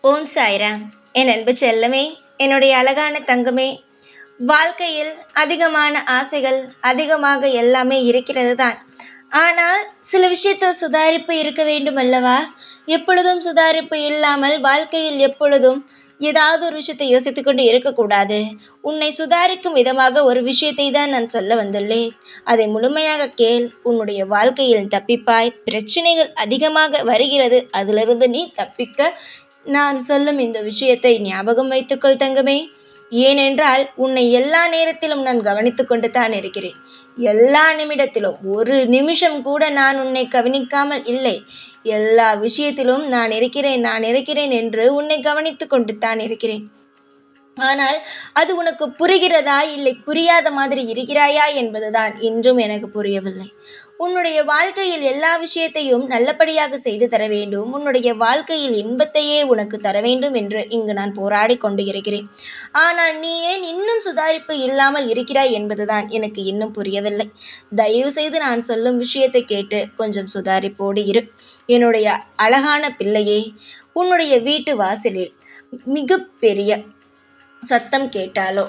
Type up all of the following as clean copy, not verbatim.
ஓம் சாய்ராம். என் அன்பு செல்லமே, என்னுடைய அழகான தங்கமே, வாழ்க்கையில் அதிகமான ஆசைகள் அதிகமாக எல்லாமே இருக்கிறது தான். ஆனால் சில விஷயத்தில் சுதாரிப்பு இருக்க வேண்டும் அல்லவா? எப்பொழுதும் சுதாரிப்பு இல்லாமல் வாழ்க்கையில் எப்பொழுதும் ஏதாவது ஒரு விஷயத்தை யோசித்து கொண்டு இருக்கக்கூடாது. உன்னை சுதாரிக்கும் விதமாக ஒரு விஷயத்தை தான் நான் சொல்ல வந்துள்ளேன். அதை முழுமையாக கேள். உன்னுடைய வாழ்க்கையில் தப்பிப்பாய். பிரச்சனைகள் அதிகமாக வருகிறது, அதிலிருந்து நீ தப்பிக்க நான் சொல்லும் இந்த விஷயத்தை ஞாபகம் வைத்துக்கொள் தங்கமே. ஏனென்றால் உன்னை எல்லா நேரத்திலும் நான் கவனித்து கொண்டு தான் இருக்கிறேன். எல்லா நிமிடத்திலும் ஒரு நிமிஷம் கூட நான் உன்னை கவனிக்காமல் இல்லை. எல்லா விஷயத்திலும் நான் இருக்கிறேன் என்று உன்னை கவனித்து கொண்டு தான் இருக்கிறேன். ஆனால் அது உனக்கு புரிகிறதா, இல்லை புரியாத மாதிரி இருக்கிறாயா என்பதுதான் இன்றும் எனக்கு புரியவில்லை. உன்னுடைய வாழ்க்கையில் எல்லா விஷயத்தையும் நல்லபடியாக செய்து தர வேண்டும், உன்னுடைய வாழ்க்கையில் இன்பத்தையே உனக்கு தர வேண்டும் என்று இங்கு நான் போராடி கொண்டு இருக்கிறேன். ஆனால் நீ ஏன் இன்னும் சுதாரிப்பு இல்லாமல் இருக்கிறாய் என்பதுதான் எனக்கு இன்னும் புரியவில்லை. தயவு செய்து நான் சொல்லும் விஷயத்தை கேட்டு கொஞ்சம் சுதாரிப்போடு இரு. என்னுடைய அழகான பிள்ளையே, உன்னுடைய வீட்டு வாசலில் மிகப்பெரிய சத்தம் கேட்டாலோ,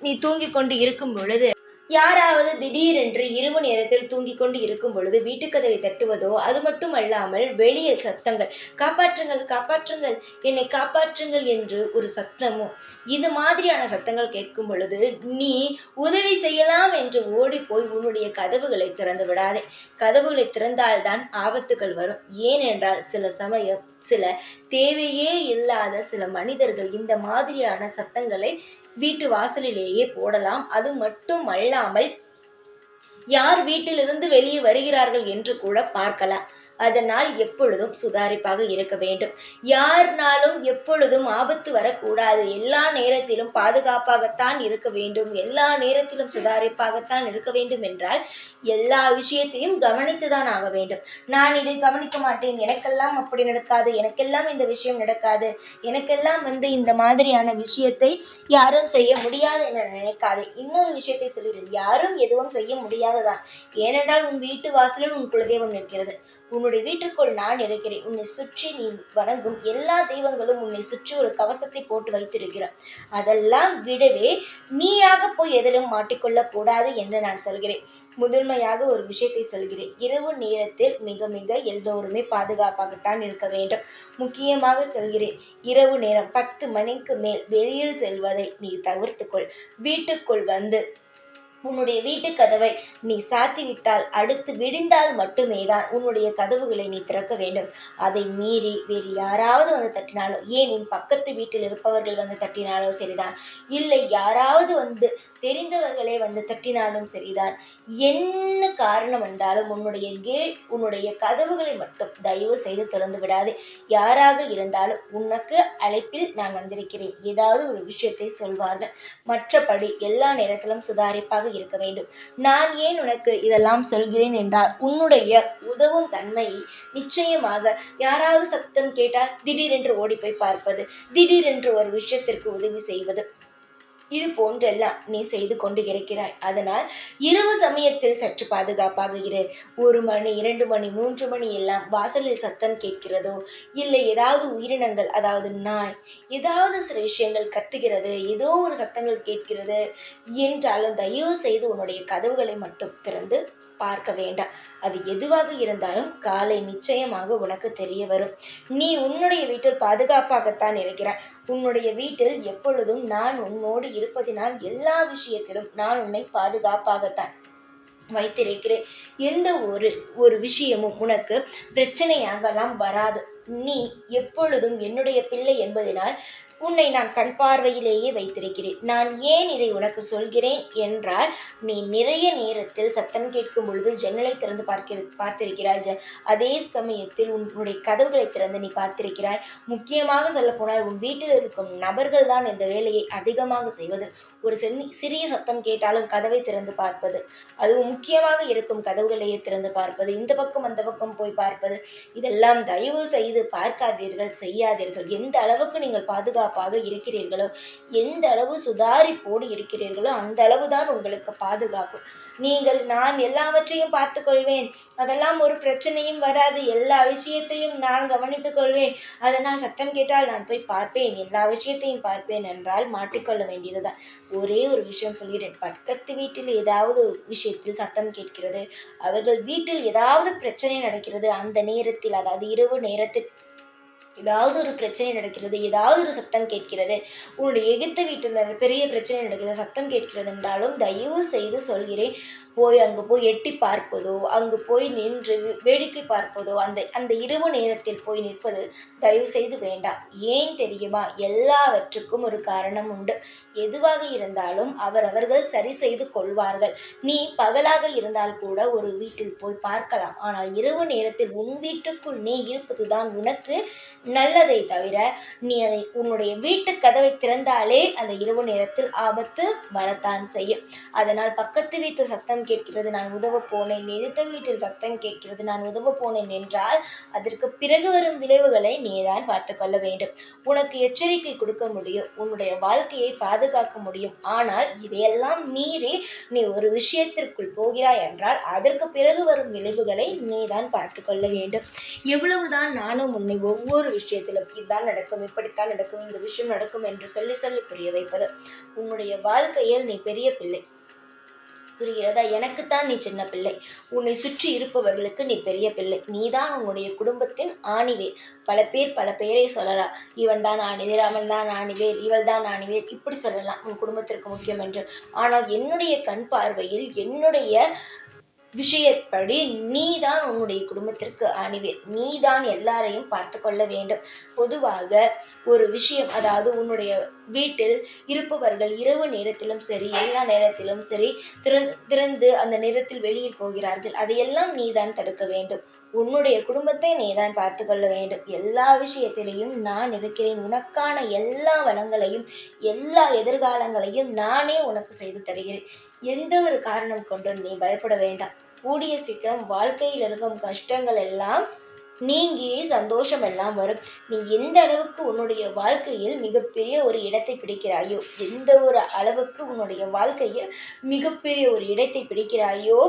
நீ தூங்கிக் கொண்டு இருக்கும் பொழுது யாராவது திடீரென்று இரவு நேரத்தில் தூங்கிக் கொண்டு இருக்கும் பொழுது வீட்டுக்கதவை தட்டுவதோ, அது மட்டும் அல்லாமல் வெளியே சத்தங்கள், காப்பாற்றுங்கள் காப்பாற்றுங்கள் என்னை காப்பாற்றுங்கள் என்று ஒரு சத்தமோ, இது மாதிரியான சத்தங்கள் கேட்கும் பொழுது நீ உதவி செய்யலாம் என்று ஓடி போய் உன்னுடைய கதவுகளை திறந்து விடாதே. கதவுகளை திறந்தால்தான் ஆபத்துகள் வரும். ஏனென்றால் சில சமயம் சில தேவையே இல்லாத சில மனிதர்கள் இந்த மாதிரியான சத்தங்களை வீட்டு வாசலிலேயே போடலாம். அது மட்டும் அல்லாமல் யார் வீட்டிலிருந்து வெளியே வருகிறார்கள் என்று கூட பார்க்கலாம். அதனால் எப்பொழுதும் சுதாரிப்பாக இருக்க வேண்டும். யார்னாலும் எப்பொழுதும் ஆபத்து வரக்கூடாது. எல்லா நேரத்திலும் பாதுகாப்பாகத்தான் இருக்க வேண்டும். எல்லா நேரத்திலும் சுதாரிப்பாகத்தான் இருக்க வேண்டும் என்றால் எல்லா விஷயத்தையும் கவனித்துதான் ஆக வேண்டும். நான் இதை கவனிக்க மாட்டேன், எனக்கெல்லாம் அப்படி நடக்காது, எனக்கெல்லாம் இந்த விஷயம் நடக்காது, எனக்கெல்லாம் இந்த மாதிரியான விஷயத்தை யாரும் செய்ய முடியாது என நினைக்காதே. இன்னொரு விஷயத்தை சொல்கிறேன், யாரும் எதுவும் செய்ய முடியாததான். ஏனென்றால் உன் வீட்டு வாசலில் உன் குலதெய்வம் நிற்கிறது. உன்னுடைய வீட்டிற்குள் நான் இருக்கிறேன். உன்னை சுற்றி நீ வணங்கும் எல்லா தெய்வங்களும் உன்னை சுற்றி ஒரு கவசத்தை போட்டு வைத்திருக்கிறார். அதெல்லாம் விடவே நீயாக போய் எதிலும் மாட்டிக்கொள்ளக் கூடாது என்று நான் சொல்கிறேன். முதன்மையாக ஒரு விஷயத்தை சொல்கிறேன். இரவு நேரத்தில் மிக மிக எல்லோருமே பாதுகாப்பாகத்தான் இருக்க வேண்டும். முக்கியமாக சொல்கிறேன், இரவு நேரம் 10 மணிக்கு மேல் வெளியில் செல்வதை நீ தவிர்த்துக்கொள். வீட்டுக்குள் வந்து உன்னுடைய வீட்டு கதவை நீ சாத்திவிட்டால் அடுத்து விடிந்தால் மட்டுமே தான் உன்னுடைய கதவுகளை நீ திறக்க வேண்டும். அதை மீறி வேறு யாராவது வந்து தட்டினாலோ, ஏன் உன் பக்கத்து வீட்டில் இருப்பவர்கள் வந்து தட்டினாலோ சரிதான், இல்லை யாராவது வந்து தெரிந்தவர்களே வந்து தட்டினாலும் சரிதான், என்ன காரணம் என்றாலும் உன்னுடைய கதவுகளை மட்டும் தயவு செய்து திறந்து விடாது. யாராக இருந்தாலும் உனக்கு அழைப்பில் நான் வந்திருக்கிறேன், ஏதாவது ஒரு விஷயத்தை சொல்வார்கள். மற்றபடி எல்லா நேரத்திலும் சுதாரிப்பாக இருக்க வேண்டும். நான் ஏன் உனக்கு இதெல்லாம் சொல்கிறேன் என்றால், உன்னுடைய உதவும் தன்மையை நிச்சயமாக யாராவது சத்தம் கேட்டால் திடீரென்று ஓடி போய் பார்ப்பது, திடீரென்று ஒரு விஷயத்திற்கு உதவி செய்வது, இது போன்றெல்லாம் நீ செய்து கொண்டு இருக்கிறாய். அதனால் இரவு சமயத்தில் சற்று பாதுகாப்பாக இரு. 1 மணி 2 மணி 3 மணி எல்லாம் வாசலில் சத்தம் கேட்கிறதோ, இல்லை ஏதாவது உயிரினங்கள், அதாவது நாய், ஏதாவது சில விஷயங்கள் கத்துகிறது, ஏதோ ஒரு சத்தங்கள் கேட்கிறது என்றாலும் தயவு செய்து உன்னுடைய கதவுகளை மட்டும் திறந்து பார்க்க வேண்டாம். அது எதுவாக இருந்தாலும் காலை நிச்சயமாக உனக்கு தெரிய வரும். நீ உன்னுடைய வீட்டில் பாதுகாப்பாகத்தான் இருக்கிறாய். உன்னுடைய வீட்டில் எப்பொழுதும் நான் உன்னோடு இருப்பதினால் எல்லா விஷயத்திலும் நான் உன்னை பாதுகாப்பாகத்தான் வைத்திருக்கிறேன். எந்த ஒரு விஷயமும் உனக்கு பிரச்சனையாகலாம் வராது. நீ எப்பொழுதும் என்னுடைய பிள்ளை என்பதனால் உன்னை நான் கண் பார்வையிலேயே வைத்திருக்கிறேன். நான் ஏன் இதை உனக்கு சொல்கிறேன் என்றால், நீ நிறைய நேரத்தில் சத்தம் கேட்கும் பொழுது ஜன்னலை திறந்து பார்த்திருக்கிறாய். அதே சமயத்தில் உன்னுடைய கதவுகளை திறந்து நீ பார்த்திருக்கிறாய். முக்கியமாக சொல்லப்போனால் உன் வீட்டில் இருக்கும் நபர்கள் தான் இந்த வேலையை அதிகமாக செய்வது. ஒரு சிறிய சத்தம் கேட்டாலும் கதவை திறந்து பார்ப்பது, அதுவும் முக்கியமாக இருக்கும் கதவுகளையே திறந்து பார்ப்பது, இந்த பக்கம் அந்த பக்கம் போய் பார்ப்பது, இதெல்லாம் தயவு செய்து பார்க்காதீர்கள், செய்யாதீர்கள். எந்த அளவுக்கு நீங்கள் பாதுகாப்பாக பாதுகாப்பாக இருக்கிறீர்களோ, எந்த அளவு சுதாரிப்போடு இருக்கிறீர்களோ அந்த அளவுதான் உங்களுக்கு பாதுகாப்பு. நீங்கள் நான் எல்லாவற்றையும் பார்த்துக்கொள்வேன், அதெல்லாம் ஒரு பிரச்சனையும் வராது, எல்லா விஷயத்தையும் நான் கவனித்துக் கொள்வேன், அதனால் சத்தம் கேட்டால் நான் போய் பார்ப்பேன், எல்லா விஷயத்தையும் பார்ப்பேன் என்றால் மாட்டிக்கொள்ள வேண்டியதுதான். ஒரே ஒரு விஷயம் சொல்கிறேன், பக்கத்து வீட்டில் ஏதாவது ஒரு விஷயத்தில் சத்தம் கேட்கிறது, அவர்கள் வீட்டில் ஏதாவது பிரச்சனை நடக்கிறது, அந்த நேரத்தில் அதாவது இரவு நேரத்தில் ஏதாவது ஒரு பிரச்சனை நடக்கிறது, ஏதாவது ஒரு சத்தம் கேட்கிறது, உன்னுடைய எகிப்து வீட்டில் பெரிய பிரச்சனை நடக்கிறது, சத்தம் கேட்கிறது என்றாலும் தயவு செய்து சொல்கிறேன், அங்கு போய் எட்டி பார்ப்பதோ, அங்கு போய் நின்று வேடிக்கை பார்ப்பதோ, அந்த அந்த இரவு நேரத்தில் போய் நிற்பது தயவு செய்து வேண்டாம். ஏன் தெரியுமா? எல்லாவற்றுக்கும் ஒரு காரணம் உண்டு. எதுவாக இருந்தாலும் அவரவர்கள் சரி செய்து கொள்வார்கள். நீ பகலாக இருந்தால் கூட ஒரு வீட்டில் போய் பார்க்கலாம், ஆனால் இரவு நேரத்தில் உன் வீட்டுக்குள் நீ இருப்பதுதான் உனக்கு நல்லதை தவிர, நீ உன்னுடைய வீட்டு கதவை திறந்தாலே அந்த இரவு நேரத்தில் ஆபத்து வரத்தான் செய்யும். அதனால் பக்கத்து வீட்டு சத்தம் கேட்கிறது, நான் உதவ போனேன், எதிர்த்த வீட்டில் சத்தம் கேட்கிறது, நான் உதவ போனேன் என்றால் அதற்கு பிறகு வரும் விளைவுகளை நீதான் பார்த்து கொள்ள வேண்டும். உனக்கு எச்சரிக்கை கொடுக்க முடியும், உன்னுடைய வாழ்க்கையை பாதுகாக்க முடியும், ஆனால் இதையெல்லாம் மீறி நீ ஒரு விஷயத்திற்குள் போகிறாய் என்றால் அதற்கு பிறகு வரும் விளைவுகளை நீதான் பார்த்து கொள்ள வேண்டும். எவ்வளவுதான் நானும் உன்னை ஒவ்வொரு விஷயத்திலும் இதுதான் நடக்கும், இப்படித்தான் நடக்கும், இந்த விஷயம் நடக்கும் என்று சொல்லி சொல்லி புரிய வைப்பது. உன்னுடைய வாழ்க்கையில் நீ பெரிய பிள்ளை, புரிகிறதா? எனக்குத்தான் நீ சின்ன பிள்ளை, உன்னை சுற்றி இருப்பவர்களுக்கு நீ பெரிய பிள்ளை. நீதான் உன்னுடைய குடும்பத்தின் ஆணிவேர். பல பேர் பல பெயரை சொல்லலாம், இவன் தான் ஆணிவேர், அவன் தான் ஆணிவேர், இவள் தான் ஆணிவேர், இப்படி சொல்லலாம் உன் குடும்பத்திற்கு முக்கியம் என்று. ஆனால் என்னுடைய கண் பார்வையில், என்னுடைய விஷயப்படி நீதான் உன்னுடைய குடும்பத்திற்கு ஆணிவேர். நீதான் எல்லாரையும் பார்த்து கொள்ள வேண்டும். பொதுவாக ஒரு விஷயம், அதாவது உன்னுடைய வீட்டில் இருப்பவர்கள் இரவு நேரத்திலும் சரி, எல்லா நேரத்திலும் சரி திறந்து அந்த நேரத்தில் வெளியில் போகிறார்கள், அதையெல்லாம் நீதான் தடுக்க வேண்டும். உன்னுடைய குடும்பத்தை நீதான் பார்த்து கொள்ள வேண்டும். எல்லா விஷயத்திலையும் நான் இருக்கிறேன். உனக்கான எல்லா வளங்களையும் எல்லா எதிர்காலங்களையும் நானே உனக்கு செய்து தருகிறேன். எந்த ஒரு காரணம் கொண்டும் நீ பயப்பட வேண்டாம். கூடிய சீக்கிரம் வாழ்க்கையில் இருக்கும் கஷ்டங்கள் எல்லாம் நீங்கி சந்தோஷம் எல்லாம் வரும். நீ எந்த அளவுக்கு உன்னுடைய வாழ்க்கையில் மிகப்பெரிய ஒரு இடத்தை பிடிக்கிறாயோ, எந்த ஒரு அளவுக்கு உன்னுடைய வாழ்க்கையில் மிகப்பெரிய ஒரு இடத்தை பிடிக்கிறாயோ,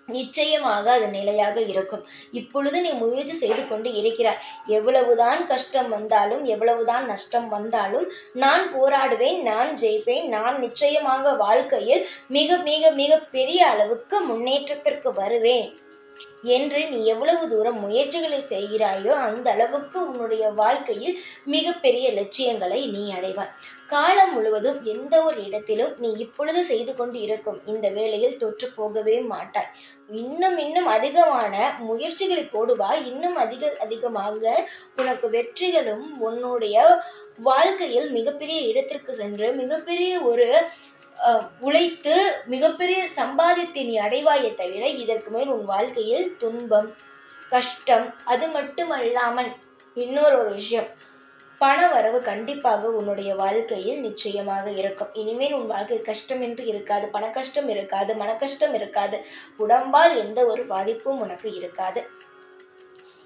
நிச்சயமாக அது நிலையாக இருக்கும். இப்பொழுது நீ முயற்சி செய்து கொண்டு இருக்கிறாய். எவ்வளவுதான் கஷ்டம் வந்தாலும், எவ்வளவுதான் நஷ்டம் வந்தாலும் நான் போராடுவேன், நான் ஜெயிப்பேன், நான் நிச்சயமாக வாழ்க்கையில் மிக மிக மிக பெரிய அளவுக்கு முன்னேற்றத்திற்கு வருவேன் என்று நீ எவ்வளவு தூரம் முயற்சிகளை செய்கிறாயோ அந்த அளவுக்கு உன்னுடைய வாழ்க்கையில் மிகப்பெரிய லட்சியங்களை நீ அடைவாய். காலம் முழுவதும் எந்த ஒரு இடத்திலும் நீ இப்பொழுது செய்து கொண்டு இருக்கும் இந்த வேளையில் தொற்று போகவே மாட்டாய். இன்னும் இன்னும் அதிகமான முயற்சிகளை போடுவாய். இன்னும் அதிகமாக உனக்கு வெற்றிகளும் உன்னுடைய வாழ்க்கையில் மிகப்பெரிய இடத்திற்கு சென்று மிகப்பெரிய ஒரு உழைத்து மிகப்பெரிய சம்பாதித்து நீ அடைவாயே தவிர இதற்கு மேல் உன் வாழ்க்கையில் துன்பம், கஷ்டம், அது மட்டுமல்லாமல் இன்னொரு விஷயம், பண வரவு கண்டிப்பாக உன்னுடைய வாழ்க்கையில் நிச்சயமாக இருக்கும். இனிமேல் உன் வாழ்க்கை கஷ்டம் என்று இருக்காது, பண கஷ்டம் இருக்காது, மன கஷ்டம் இருக்காது, உடம்பால் எந்த ஒரு பாதிப்பும் உனக்கு இருக்காது.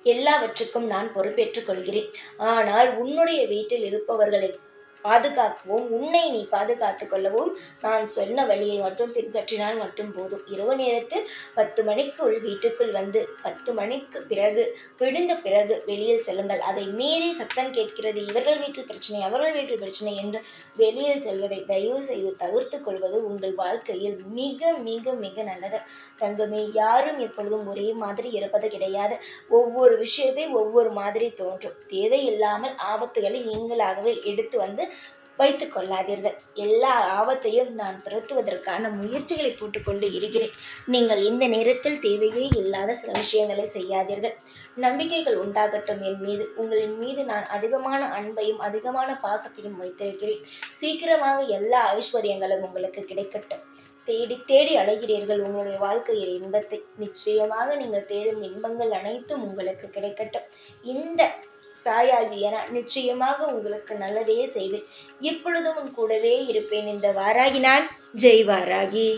எல்லாவற்றுக்கும் நான் பொறுப்பேற்றுக் கொள்கிறேன். ஆனால் உன்னுடைய வீட்டில் இருப்பவர்களை பாதுகாக்கவும், உன்னை நீ பாதுகாத்து கொள்ளவும் நான் சொன்ன வழியை மட்டும் பின்பற்றினால் மட்டும் போதும். இரவு நேரத்தில் 10 மணிக்குள் வீட்டுக்குள் வந்து 10 மணிக்கு பிறகு விழுந்த பிறகு வெளியில் செல்லுங்கள். அதை மீறி சத்தம் கேட்கிறது, இவர்கள் வீட்டில் பிரச்சனை, அவர்கள் வீட்டில் பிரச்சனை என்று வெளியில் செல்வதை தயவு செய்து தவிர்த்து கொள்வது உங்கள் வாழ்க்கையில் மிக மிக மிக நல்லது. தங்கமே, யாரும் எப்பொழுதும் ஒரே மாதிரி இருப்பது கிடையாது. ஒவ்வொரு விஷயத்தை ஒவ்வொரு மாதிரி தோன்றும். தேவையில்லாமல் ஆபத்துகளை நீங்களாகவே எடுத்து வந்து வைத்து கொள்ளாதீர்கள். எல்லா ஆபத்தையும் நான் துரத்துவதற்கான முயற்சிகளை போட்டுக்கொண்டு இருக்கிறேன். நீங்கள் இந்த நேரத்தில் தேவையே இல்லாத சில விஷயங்களை செய்யாதீர்கள். நம்பிக்கைகள் உண்டாகட்டும் என் மீது. உங்களின் மீது நான் அதிகமான அன்பையும் அதிகமான பாசத்தையும் வைத்திருக்கிறேன். சீக்கிரமாக எல்லா ஐஸ்வர்யங்களும் உங்களுக்கு கிடைக்கட்டும். தேடி தேடி அலைகிறீர்கள் உங்களுடைய வாழ்க்கையில் இன்பத்தை. நிச்சயமாக நீங்கள் தேடும் இன்பங்கள் அனைத்தும் உங்களுக்கு கிடைக்கட்டும். இந்த சாயாகிய நான் நிச்சயமாக உங்களுக்கு நல்லதே செய்வேன். எப்பொழுதும் உன் கூடவே இருப்பேன். இந்த வாராகி நான். ஜெய் வாராகி.